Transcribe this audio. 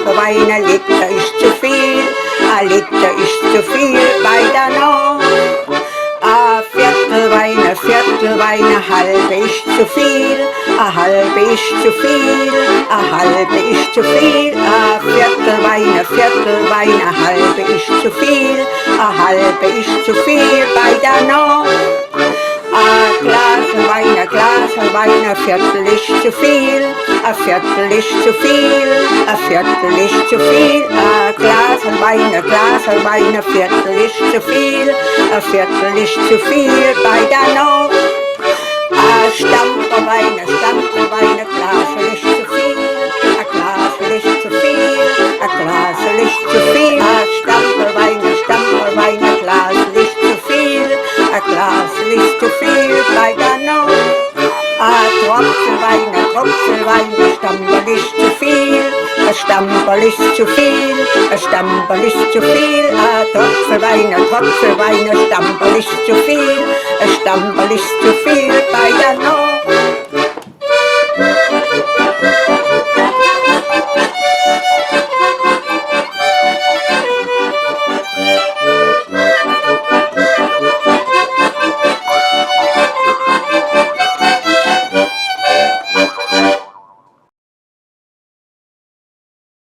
Tropfen Wein, ein Liter ist zu viel, ein Liter ist zu viel bei der Nacht. Ein Viertel Wein, ein halbe ist zu viel, ein halbe ist zu viel, ein halbe ist zu viel. Ein Viertel Wein, ein halbe ist zu viel, ein halbe ist zu viel bei der Nacht. Ein Glas Wein, ein Viertel ist zu viel, ein Viertel ist zu viel, ein Viertel ist zu viel. Ein Glas Wein, ein Viertel ist zu viel, ein Viertel ist zu viel bei der Nacht. Ein Stamper Wein, ein Glas ist zu viel, ein Glas ist zu viel, ein Glas ist zu viel. Ein Stamper Wein, ein Glas ist zu viel, ein Glas ist zu viel bei der Nacht. Ein Tropfen Wein, ein Stamperl ist zu viel, ein Stamperl ist zu viel, ein Stamperl ist zu viel. Ein Tropfen Wein, ein Stamperl ist zu viel, ein Stamperl ist zu viel bei der Nacht.